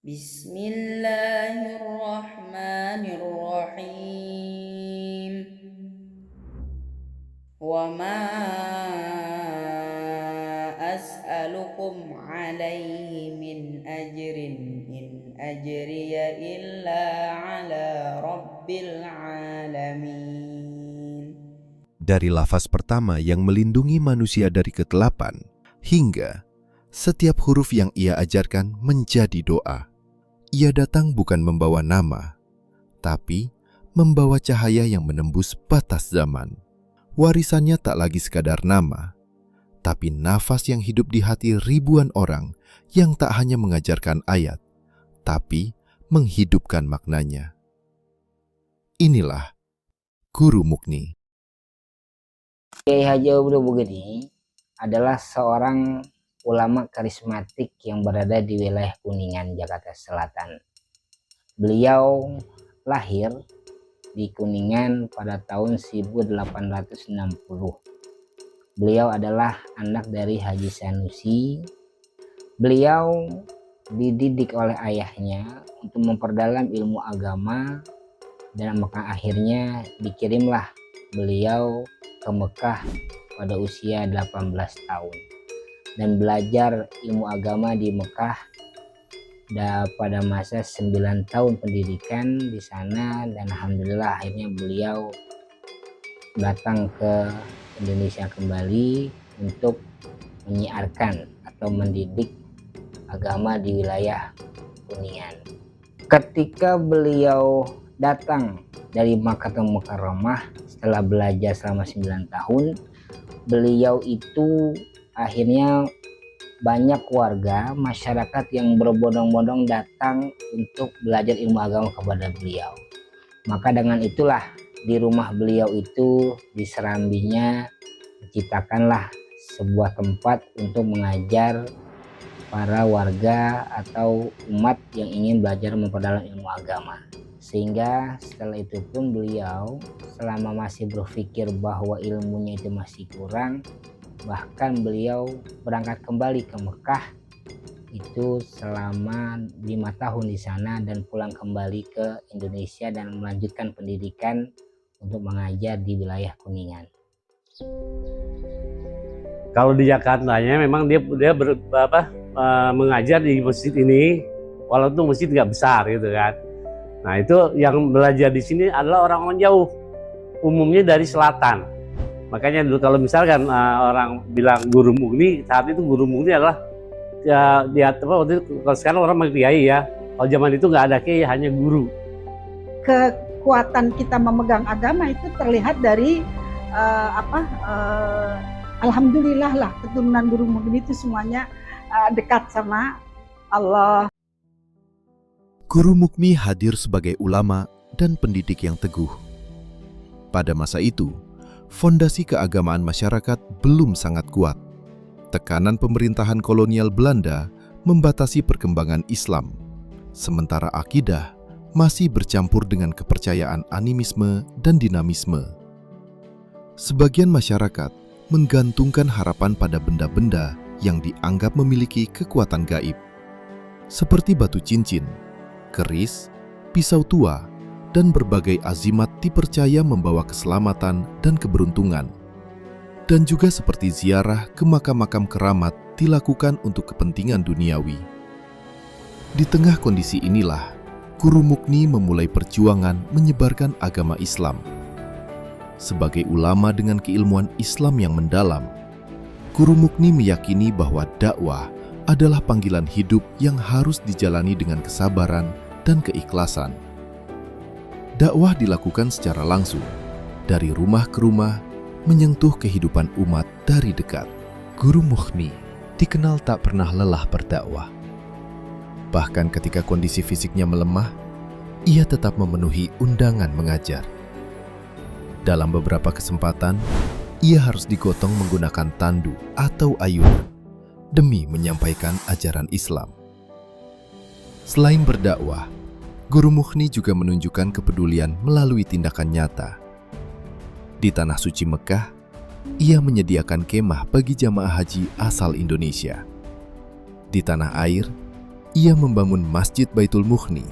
Bismillahirrahmanirrahim. Wa ma as'alukum alaihi min ajrin in ajriya illa ala rabbil alamin. Dari lafaz pertama yang melindungi manusia dari kegelapan, hingga setiap huruf yang ia ajarkan menjadi doa. Ia datang bukan membawa nama, tapi membawa cahaya yang menembus batas zaman. Warisannya tak lagi sekadar nama, tapi nafas yang hidup di hati ribuan orang yang tak hanya mengajarkan ayat, tapi menghidupkan maknanya. Inilah Guru Mukni. Kiai Haji Abdul Bugeni adalah seorang ulama karismatik yang berada di wilayah Kuningan, Jakarta Selatan. Beliau lahir di Kuningan pada tahun 1860. Beliau adalah anak dari Haji Sanusi. Beliau dididik oleh ayahnya untuk memperdalam ilmu agama, dan maka akhirnya dikirimlah beliau ke Mekah pada usia 18 tahun dan belajar ilmu agama di Mekah pada masa 9 tahun pendidikan di sana, dan alhamdulillah akhirnya beliau datang ke Indonesia kembali untuk menyiarkan atau mendidik agama di wilayah Kuningan. Ketika beliau datang dari Makkahul Mukarramah setelah belajar selama 9 tahun, beliau itu akhirnya banyak warga masyarakat yang berbondong-bondong datang untuk belajar ilmu agama kepada beliau. Maka dengan itulah di rumah beliau itu, di serambinya, diciptakanlah sebuah tempat untuk mengajar para warga atau umat yang ingin belajar memperdalam ilmu agama. Sehingga setelah itu pun beliau selama masih berpikir bahwa ilmunya itu masih kurang, bahkan beliau berangkat kembali ke Mekah itu selama 5 tahun di sana dan pulang kembali ke Indonesia dan melanjutkan pendidikan untuk mengajar di wilayah Kuningan. Kalau di Jakartanya memang dia mengajar di masjid ini, walaupun masjid nggak besar gitu kan. Nah itu yang belajar di sini adalah orang-orang jauh, umumnya dari selatan. Makanya dulu kalau misalkan orang bilang Guru Mukni, saat itu Guru Mukni adalah waktu itu, kalau sekarang orang manggil kiai ya. Kalau zaman itu nggak ada kiai, hanya guru. Kekuatan kita memegang agama itu terlihat dari alhamdulillah lah, keturunan Guru Mukni itu semuanya dekat sama Allah. Guru Mukni hadir sebagai ulama dan pendidik yang teguh. Pada masa itu, fondasi keagamaan masyarakat belum sangat kuat. Tekanan pemerintahan kolonial Belanda membatasi perkembangan Islam, sementara akidah masih bercampur dengan kepercayaan animisme dan dinamisme. Sebagian masyarakat menggantungkan harapan pada benda-benda yang dianggap memiliki kekuatan gaib, seperti batu cincin, keris, pisau tua, dan berbagai azimat dipercaya membawa keselamatan dan keberuntungan. Dan juga seperti ziarah ke makam-makam keramat dilakukan untuk kepentingan duniawi. Di tengah kondisi inilah, Guru Mukni memulai perjuangan menyebarkan agama Islam. Sebagai ulama dengan keilmuan Islam yang mendalam, Guru Mukni meyakini bahwa dakwah adalah panggilan hidup yang harus dijalani dengan kesabaran dan keikhlasan. Dakwah dilakukan secara langsung, dari rumah ke rumah, menyentuh kehidupan umat dari dekat. Guru Mukni dikenal tak pernah lelah berdakwah. Bahkan ketika kondisi fisiknya melemah, ia tetap memenuhi undangan mengajar. Dalam beberapa kesempatan, ia harus digotong menggunakan tandu atau ayunan demi menyampaikan ajaran Islam. Selain berdakwah, Guru Mukni juga menunjukkan kepedulian melalui tindakan nyata. Di Tanah Suci Mekah, ia menyediakan kemah bagi jamaah haji asal Indonesia. Di tanah air, ia membangun Masjid Baitul Mughni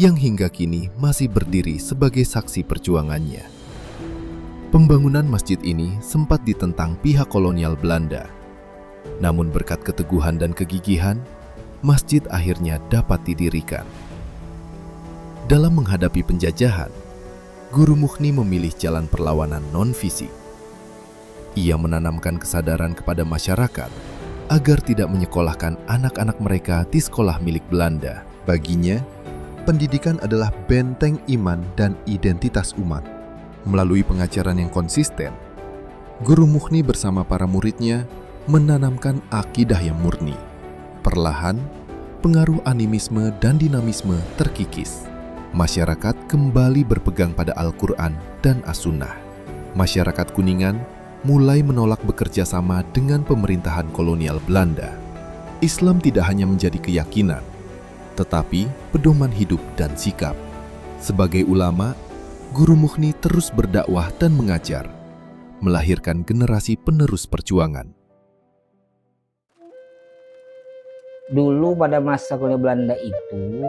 yang hingga kini masih berdiri sebagai saksi perjuangannya. Pembangunan masjid ini sempat ditentang pihak kolonial Belanda. Namun berkat keteguhan dan kegigihan, masjid akhirnya dapat didirikan. Dalam menghadapi penjajahan, Guru Mughni memilih jalan perlawanan non-fisik. Ia menanamkan kesadaran kepada masyarakat agar tidak menyekolahkan anak-anak mereka di sekolah milik Belanda. Baginya, pendidikan adalah benteng iman dan identitas umat. Melalui pengajaran yang konsisten, Guru Mughni bersama para muridnya menanamkan akidah yang murni. Perlahan, pengaruh animisme dan dinamisme terkikis. Masyarakat kembali berpegang pada Al-Quran dan As-Sunnah. Masyarakat Kuningan mulai menolak bekerja sama dengan pemerintahan kolonial Belanda. Islam tidak hanya menjadi keyakinan, tetapi pedoman hidup dan sikap. Sebagai ulama, Guru Mughni terus berdakwah dan mengajar, melahirkan generasi penerus perjuangan. Dulu pada masa kolonial Belanda itu,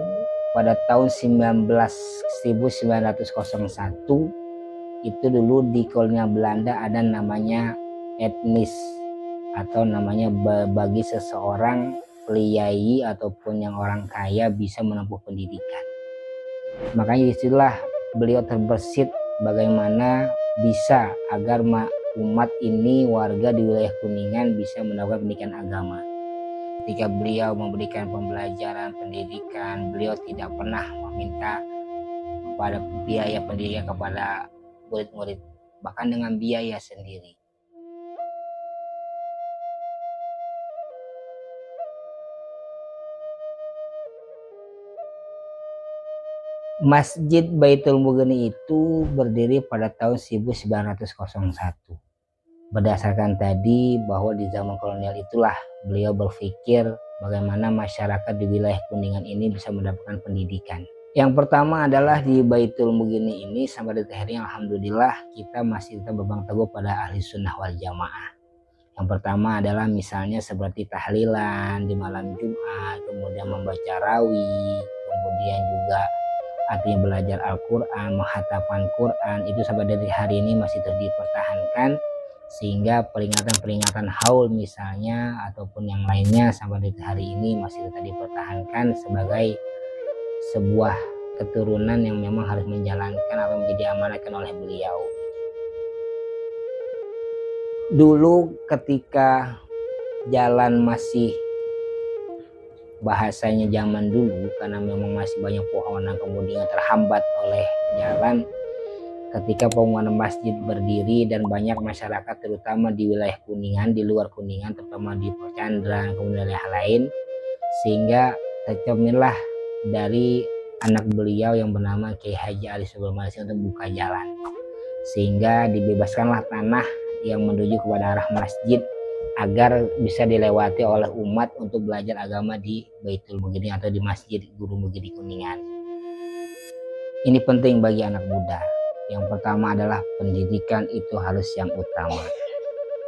pada tahun 1901, itu dulu di kolonial Belanda ada namanya etnis, atau namanya bagi seseorang priai ataupun yang orang kaya bisa menempuh pendidikan. Makanya disitulah beliau terbersit bagaimana bisa agar umat ini, warga di wilayah Kuningan, bisa mendapatkan pendidikan agama. Ketika beliau memberikan pembelajaran pendidikan, beliau tidak pernah meminta kepada biaya pendidikan kepada murid-murid, bahkan dengan biaya sendiri. Masjid Baitul Mughni itu berdiri pada tahun 1901. Berdasarkan tadi bahwa di zaman kolonial itulah beliau berpikir bagaimana masyarakat di wilayah Kuningan ini bisa mendapatkan pendidikan. Yang pertama adalah di Baitul Mughni ini sampai detik hari ini alhamdulillah kita masih tetap berpegang teguh pada ahli sunnah wal jamaah. Yang pertama adalah misalnya seperti tahlilan di malam Jumat, kemudian membaca rawi, kemudian juga artinya belajar Al-Quran, menghafalkan Quran, itu sampai dari hari ini masih terus dipertahankan, sehingga peringatan-peringatan haul misalnya ataupun yang lainnya sampai dari hari ini masih tetap dipertahankan sebagai sebuah keturunan yang memang harus menjalankan atau menjadi amanatkan oleh beliau. Dulu ketika jalan masih, bahasanya zaman dulu, karena memang masih banyak pohonan kemudian terhambat oleh jalan, ketika pembangunan masjid berdiri dan banyak masyarakat terutama di wilayah Kuningan, di luar Kuningan, terutama di Pocandra kemudian daerah lain, sehingga tercerminlah dari anak beliau yang bernama Kiai Haji Ali Subromansyah untuk buka jalan, sehingga dibebaskanlah tanah yang menuju kepada arah masjid agar bisa dilewati oleh umat untuk belajar agama di Baitul Mughni atau di Masjid Guru Mughni Kuningan. Ini penting bagi anak muda. Yang pertama adalah pendidikan itu harus yang utama.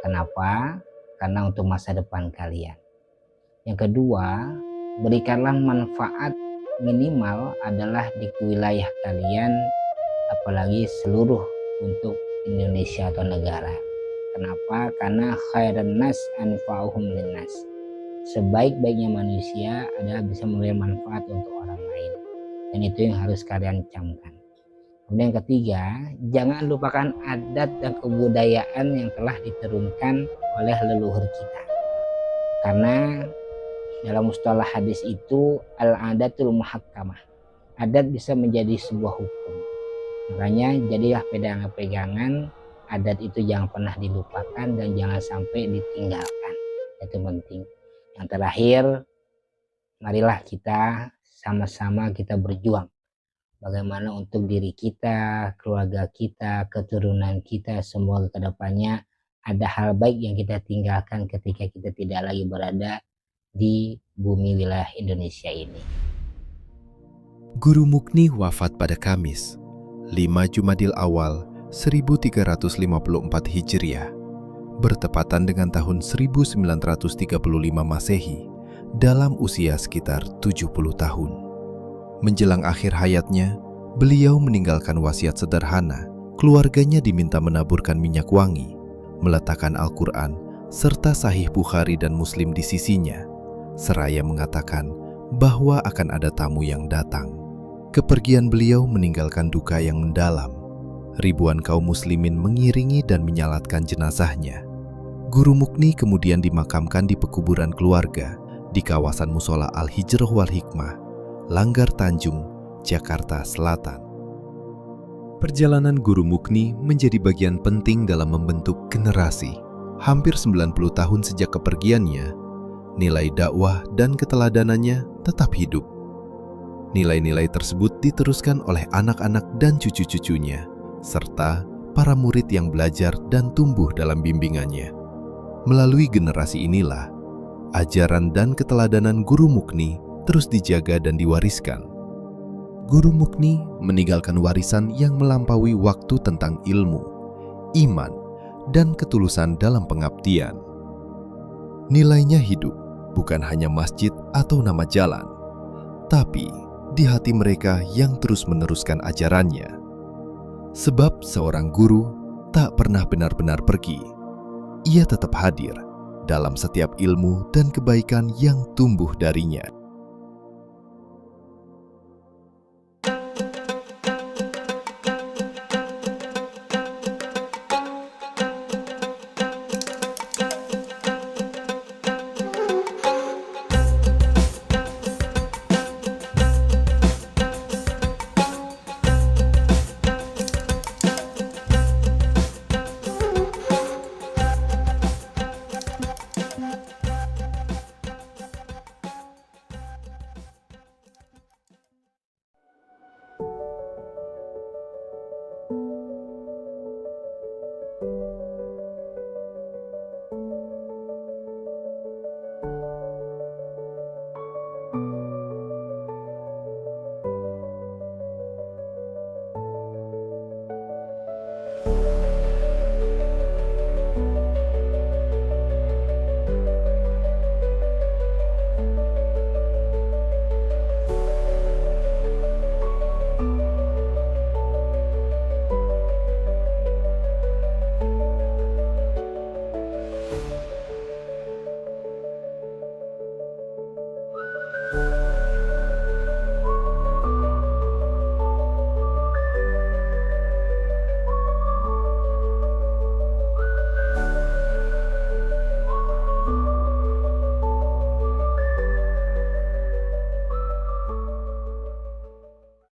Kenapa? Karena untuk masa depan kalian. Yang kedua, berikanlah manfaat minimal adalah di wilayah kalian, apalagi seluruh untuk Indonesia atau negara. Kenapa? Karena khairan nas anfa'uhum linnas. Sebaik-baiknya manusia adalah bisa memberi manfaat untuk orang lain. Dan itu yang harus kalian camkan. Kemudian yang ketiga, jangan lupakan adat dan kebudayaan yang telah diturunkan oleh leluhur kita. Karena dalam mustalah hadis itu al-adatul muhakkamah. Adat bisa menjadi sebuah hukum. Makanya jadilah pegangan adat itu jangan pernah dilupakan dan jangan sampai ditinggalkan. Itu penting. Yang terakhir, marilah kita sama-sama kita berjuang. Bagaimana untuk diri kita, keluarga kita, keturunan kita, semua ke depannya ada hal baik yang kita tinggalkan ketika kita tidak lagi berada di bumi wilayah Indonesia ini. Guru Mughni wafat pada Kamis, 5 Jumadil Awal 1354 Hijriah, bertepatan dengan tahun 1935 Masehi dalam usia sekitar 70 tahun. Menjelang akhir hayatnya, beliau meninggalkan wasiat sederhana. Keluarganya diminta menaburkan minyak wangi, meletakkan Al-Quran, serta Sahih Bukhari dan Muslim di sisinya, seraya mengatakan bahwa akan ada tamu yang datang. Kepergian beliau meninggalkan duka yang mendalam. Ribuan kaum muslimin mengiringi dan menyalatkan jenazahnya. Guru Mukni kemudian dimakamkan di pekuburan keluarga di kawasan Musola Al-Hijrah wal Hikmah, Langgar Tanjung, Jakarta Selatan. Perjalanan Guru Mukni menjadi bagian penting dalam membentuk generasi. Hampir 90 tahun sejak kepergiannya, nilai dakwah dan keteladanannya tetap hidup. Nilai-nilai tersebut diteruskan oleh anak-anak dan cucu-cucunya, serta para murid yang belajar dan tumbuh dalam bimbingannya. Melalui generasi inilah, ajaran dan keteladanan Guru Mukni terus dijaga dan diwariskan. Guru Mukni meninggalkan warisan yang melampaui waktu tentang ilmu, iman, dan ketulusan dalam pengabdian. Nilainya hidup bukan hanya masjid atau nama jalan, tapi di hati mereka yang terus meneruskan ajarannya. Sebab seorang guru tak pernah benar-benar pergi. Ia tetap hadir dalam setiap ilmu dan kebaikan yang tumbuh darinya.